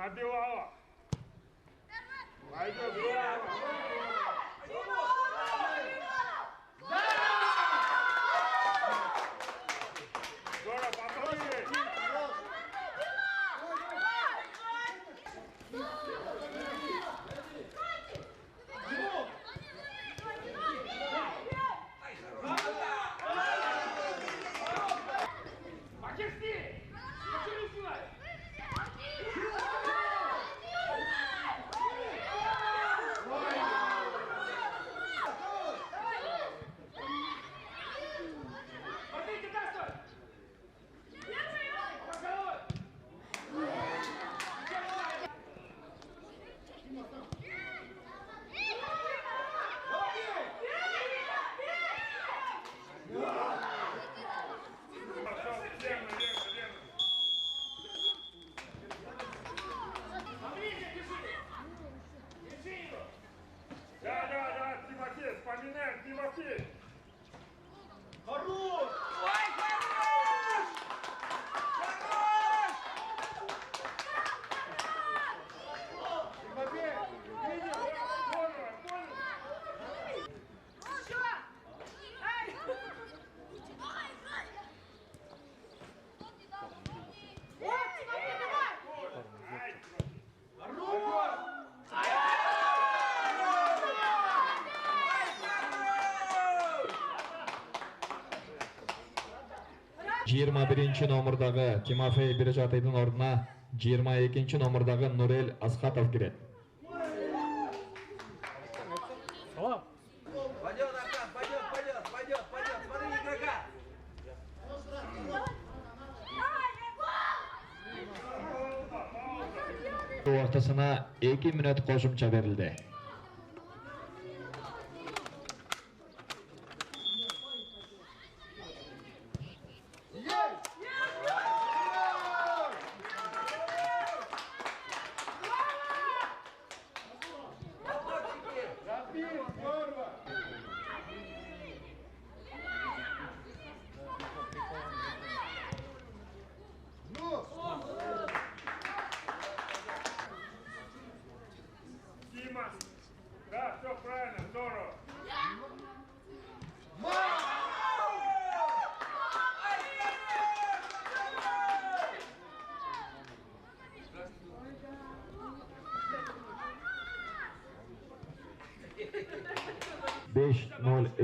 Забивала. Пойдет. Здорово, попробуй. Да, Тимофей, вспоминаем, Тимофей. Хорош! Ой, хорош! Хорош! Тимофей, видел? Понял. Жиырма биринчи номердагы Тимофей Биржатыйдын ордуна 22 номердагы Нурел Асхатов кирет. Пойдет, Аркан, пойдет. Смотри игрока. Ортосуна 2 мүнөт кошумча берилди. Забил, здорово. Дима. Да, все правильно, здорово. Beş nol